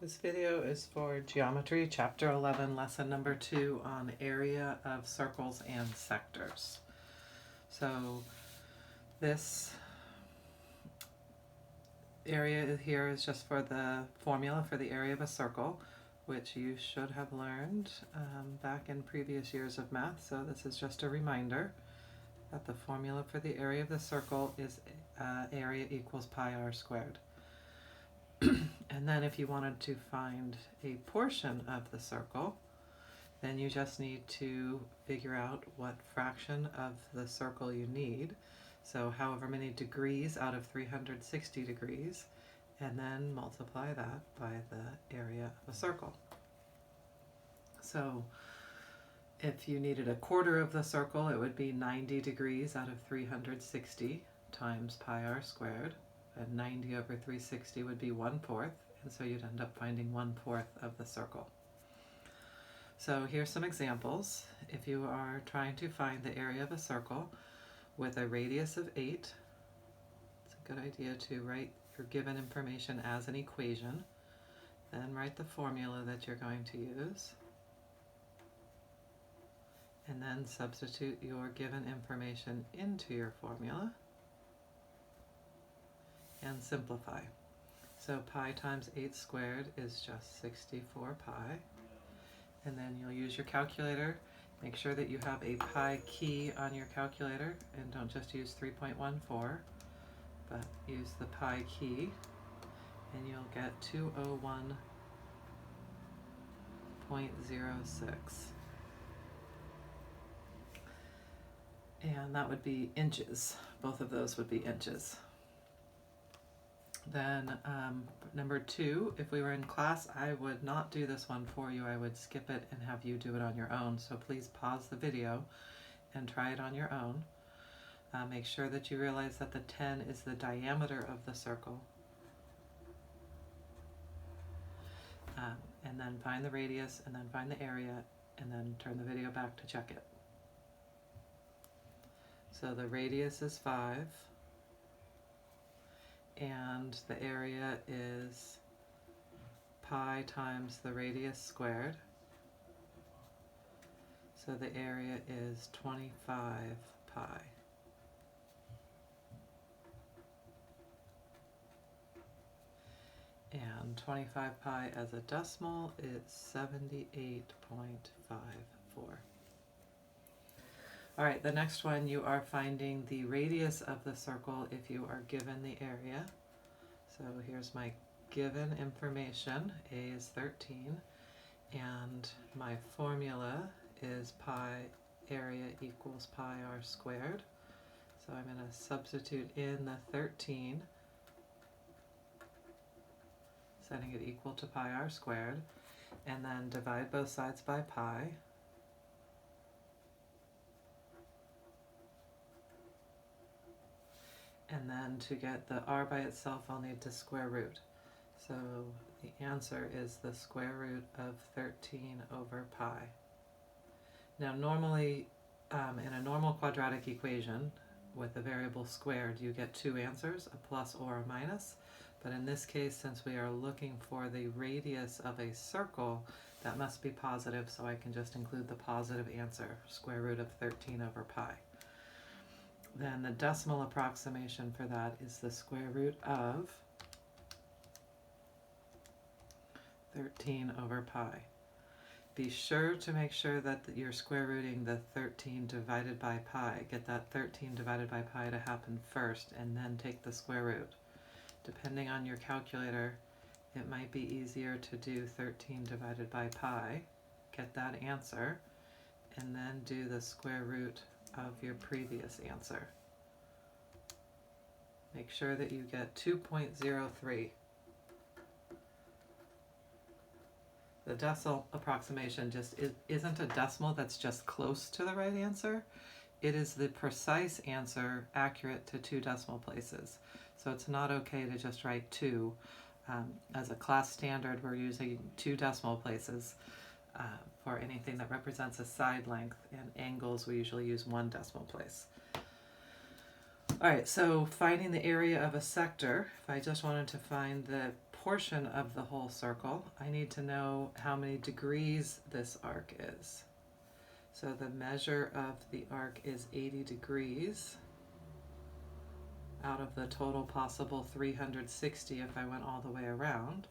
This video is for Geometry, Chapter 11, Lesson number 2 on area of circles and sectors. So this area here is just for the formula for the area of a circle, which you should have learned back in previous years of math. So this is just a reminder that the formula for the area of the circle is area equals pi r squared. And then if you wanted to find a portion of the circle, then you just need to figure out what fraction of the circle you need. So however many degrees out of 360 degrees, and then multiply that by the area of a circle. So if you needed a quarter of the circle, it would be 90 degrees out of 360 times pi r squared. And 90 over 360 would be 1/4, and so you'd end up finding 1/4 of the circle. So here's some examples. If you are trying to find the area of a circle with a radius of 8, it's a good idea to write your given information as an equation, then write the formula that you're going to use, and then substitute your given information into your formula and simplify. So pi times 8 squared is just 64 pi. And then you'll use your calculator. Make sure that you have a pi key on your calculator and don't just use 3.14, but use the pi key, and you'll get 201.06. And that would be inches. Both of those would be inches. Then number 2, if we were in class, I would not do this one for you. I would skip it and have you do it on your own. So please pause the video and try it on your own. Make sure that you realize that the 10 is the diameter of the circle. And then find the radius, and then find the area, and then turn the video back to check it. So the radius is 5. And the area is pi times the radius squared. So the area is 25 pi. And 25 pi as a decimal is 78.54. All right, the next one, you are finding the radius of the circle if you are given the area. So here's my given information. A is 13, and my formula is pi area equals pi r squared. So I'm going to substitute in the 13, setting it equal to pi r squared, and then divide both sides by pi. And then to get the r by itself, I'll need to square root. So the answer is the square root of 13 over pi. Now normally, in a normal quadratic equation with a variable squared, you get two answers, a plus or a minus. But in this case, since we are looking for the radius of a circle, that must be positive, so I can just include the positive answer, square root of 13 over pi. Then the decimal approximation for that is the square root of 13 over pi. Be sure to make sure that you're square rooting the 13 divided by pi. Get that 13 divided by pi to happen first, and then take the square root. Depending on your calculator, it might be easier to do 13 divided by pi, get that answer, and then do the square root of your previous answer. Make sure that you get 2.03. The decimal approximation just isn't a decimal that's just close to the right answer. It is the precise answer accurate to 2 decimal places. So it's not okay to just write 2. As a class standard, we're using 2 decimal places. For anything that represents a side length, and angles, we usually use 1 decimal place. All right, so finding the area of a sector, if I just wanted to find the portion of the whole circle, I need to know how many degrees this arc is. So the measure of the arc is 80 degrees out of the total possible 360 if I went all the way around.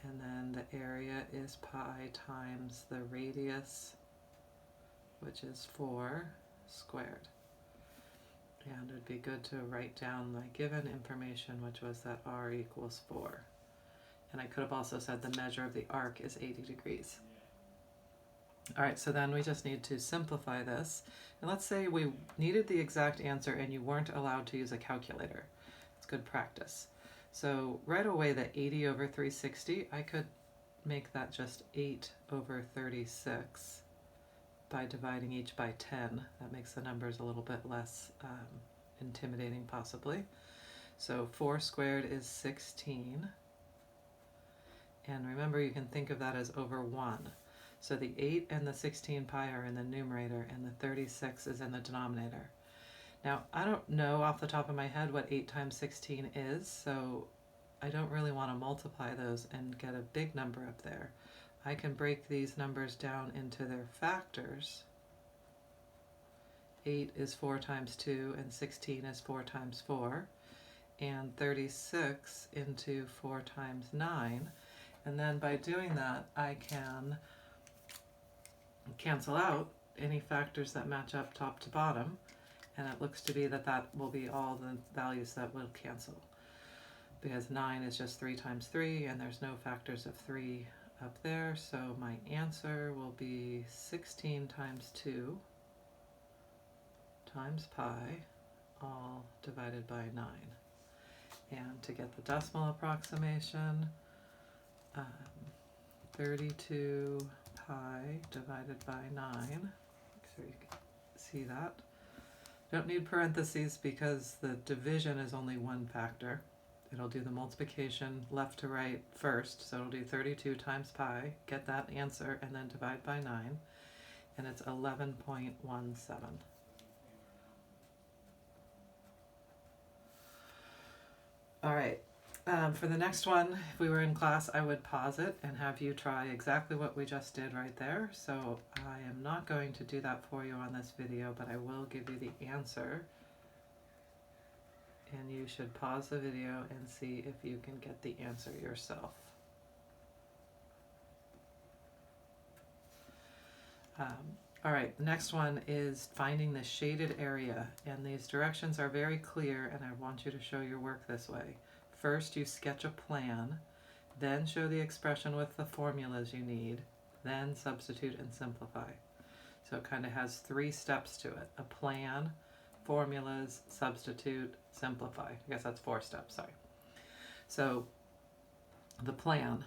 And then the area is pi times the radius, which is 4 squared. And it'd be good to write down my given information, which was that r equals 4. And I could have also said the measure of the arc is 80 degrees. All right, so then we just need to simplify this. And let's say we needed the exact answer and you weren't allowed to use a calculator. It's good practice. So right away, the 80 over 360, I could make that just 8 over 36 by dividing each by 10. That makes the numbers a little bit less intimidating, possibly. So 4 squared is 16. And remember, you can think of that as over 1. So the 8 and the 16 pi are in the numerator, and the 36 is in the denominator. Now, I don't know off the top of my head what 8 times 16 is, so I don't really want to multiply those and get a big number up there. I can break these numbers down into their factors. 8 is 4 times 2, and 16 is 4 times 4, and 36 into 4 times 9. And then by doing that, I can cancel out any factors that match up top to bottom, and it looks to be that that will be all the values that will cancel, because 9 is just 3 times 3, and there's no factors of 3 up there, so my answer will be 16 times 2 times pi, all divided by 9. And to get the decimal approximation, 32 pi divided by 9, so you can see that. Don't need parentheses because the division is only one factor. It'll do the multiplication left to right first, so it'll do 32 times pi, get that answer, and then divide by 9, and it's 11.17. All right. For the next one, if we were in class, I would pause it and have you try exactly what we just did right there. So I am not going to do that for you on this video, but I will give you the answer. And you should pause the video and see if you can get the answer yourself. All right, the next one is finding the shaded area. And these directions are very clear, and I want you to show your work this way. First, you sketch a plan, then show the expression with the formulas you need, then substitute and simplify. So it kind of has 3 steps to it: a plan, formulas, substitute, simplify. I guess that's 4 steps, sorry. So the plan.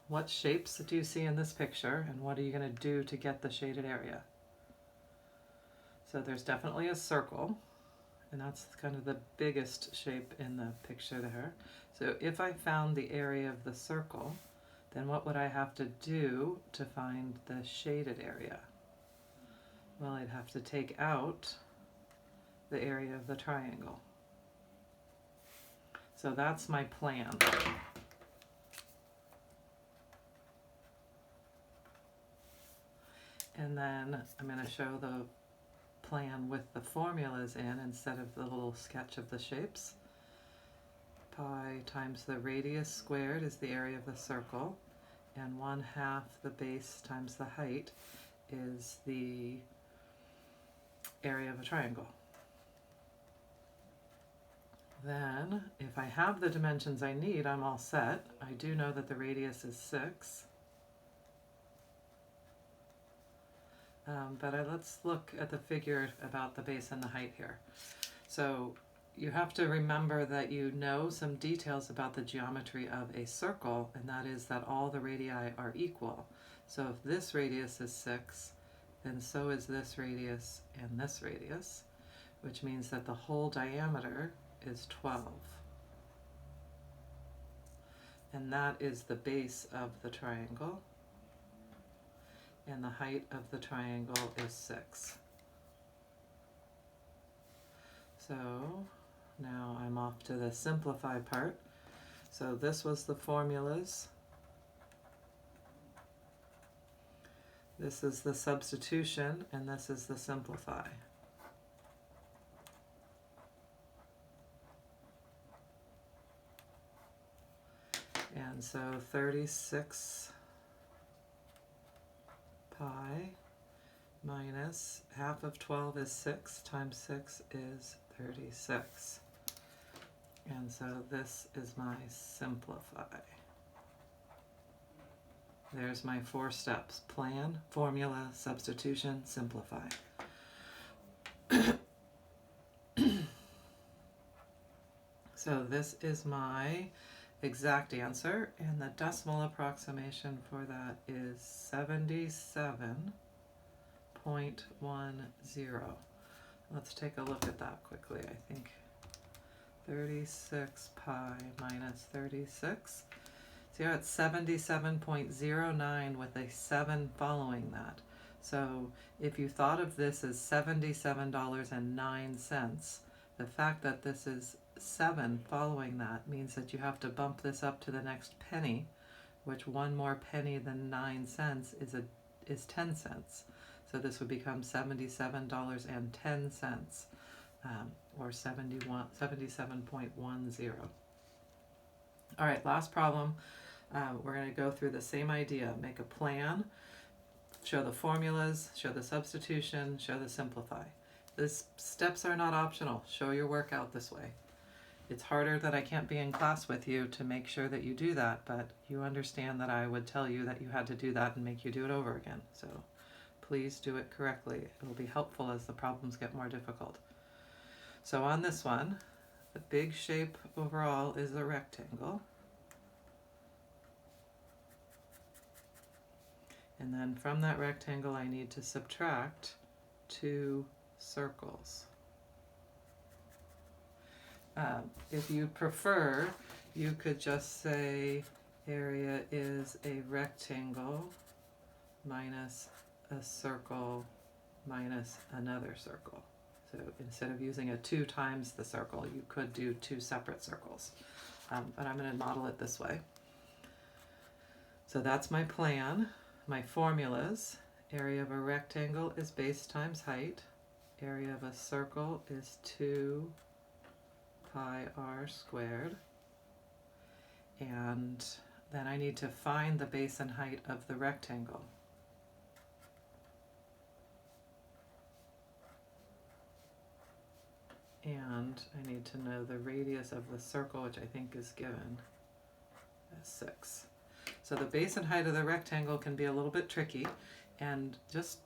What shapes do you see in this picture, and what are you going to do to get the shaded area? So there's definitely a circle, and that's kind of the biggest shape in the picture there. So if I found the area of the circle, then what would I have to do to find the shaded area? Well, I'd have to take out the area of the triangle. So that's my plan. And then I'm going to show the plan with the formulas in instead of the little sketch of the shapes. Pi times the radius squared is the area of the circle, and 1/2 the base times the height is the area of a triangle. Then, if I have the dimensions I need, I'm all set. I do know that the radius is 6. But let's look at the figure about the base and the height here. So you have to remember that you know some details about the geometry of a circle, and that is that all the radii are equal. So if this radius is 6, then so is this radius and this radius, which means that the whole diameter is 12. And that is the base of the triangle. And the height of the triangle is 6. So now I'm off to the simplify part. So this was the formulas. This is the substitution, and this is the simplify. And so 36 pi minus half of 12 is 6 times 6 is 36. And so this is my simplify. There's my 4 steps: plan, formula, substitution, simplify. So this is my exact answer, and the decimal approximation for that is 77.10. Let's take a look at that quickly. I think 36 pi minus 36. So you're at 77.09 with a 7 following that. So if you thought of this as $77.09, the fact that this is 7 following that means that you have to bump this up to the next penny, which one more penny than 9 cents is 10 cents. So this would become $77.10, or 77.10. All right, last problem. We're going to go through the same idea. Make a plan, show the formulas, show the substitution, show the simplify. These steps are not optional. Show your work out this way. It's harder that I can't be in class with you to make sure that you do that, but you understand that I would tell you that you had to do that and make you do it over again. So please do it correctly. It will be helpful as the problems get more difficult. So on this one, the big shape overall is a rectangle. And then from that rectangle, I need to subtract 2 circles. If you prefer, you could just say area is a rectangle minus a circle minus another circle. So instead of using a 2 times the circle, you could do 2 separate circles. But I'm going to model it this way. So that's my plan. My formulas: area of a rectangle is base times height. Area of a circle is 2 pi r squared. And then I need to find the base and height of the rectangle. And I need to know the radius of the circle, which I think is given as 6. So the base and height of the rectangle can be a little bit tricky, and just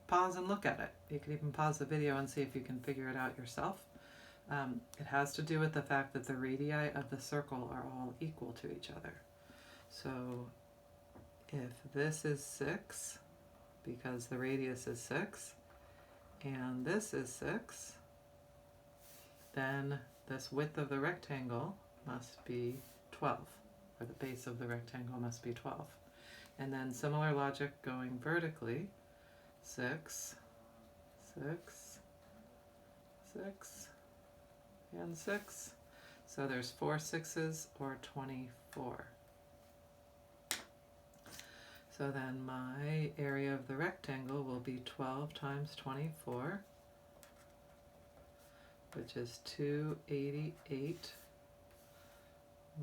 pause and look at it. You can even pause the video and see if you can figure it out yourself. It has to do with the fact that the radii of the circle are all equal to each other. So if this is 6, because the radius is 6, and this is 6, then this width of the rectangle must be 12, or the base of the rectangle must be 12. And then similar logic going vertically: 6, 6, 6, and 6. So there's 4 6s, or 24. So then my area of the rectangle will be 12 times 24, which is 288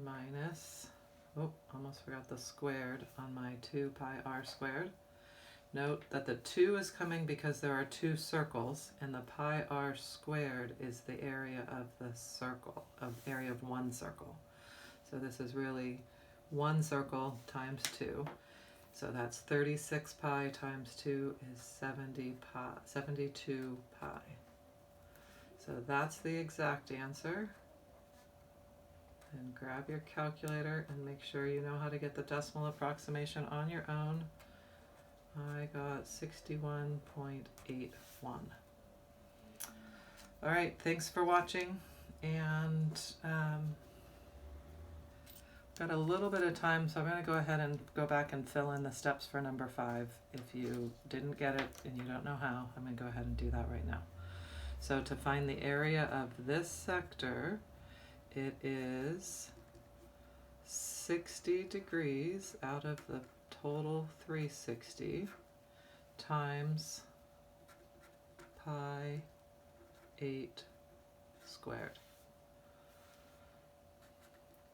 minus, almost forgot the squared on my 2 pi r squared. Note that the 2 is coming because there are 2 circles, and the pi r squared is the area of the circle, area of one circle. So this is really one circle times 2. So that's 36 pi times 2 is 72 pi. So that's the exact answer. And grab your calculator and make sure you know how to get the decimal approximation on your own. I got 61.81. All right, thanks for watching, and got a little bit of time, so I'm going to go ahead and go back and fill in the steps for number 5. If you didn't get it and you don't know how, I'm going to go ahead and do that right now. So to find the area of this sector, it is 60 degrees out of the total 360 times pi 8 squared.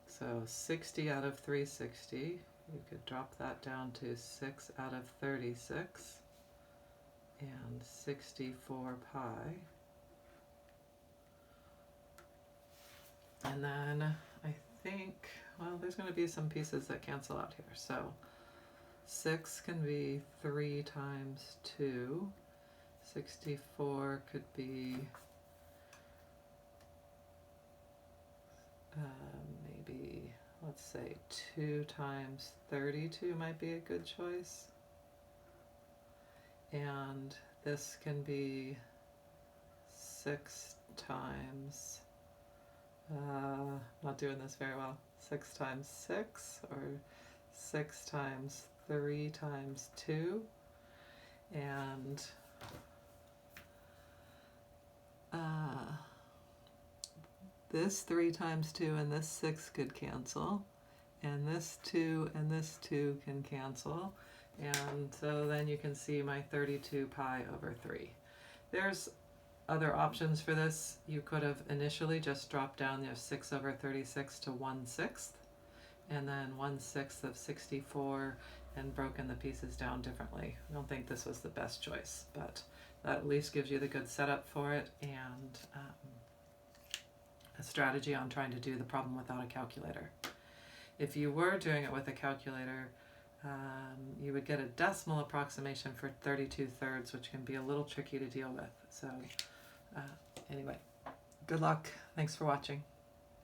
So 60 out of 360, you could drop that down to 6 out of 36, and 64 pi. And then I think, well, there's going to be some pieces that cancel out here. So 6 can be 3 times 2. 64 could be maybe, let's say 2 times 32 might be a good choice. And this can be 6 times, not doing this very well, 6 times 6, or 6 times 3 times 2, and this 3 times 2 and this 6 could cancel, and this 2 and this 2 can cancel, and so then you can see my 32 pi over 3. There's other options for this. You could have initially just dropped down your 6 over 36 to 1/6, and then 1/6 of 64 and broken the pieces down differently. I don't think this was the best choice, but that at least gives you the good setup for it, and a strategy on trying to do the problem without a calculator. If you were doing it with a calculator, you would get a decimal approximation for 32/3, which can be a little tricky to deal with. So anyway, good luck. Thanks for watching.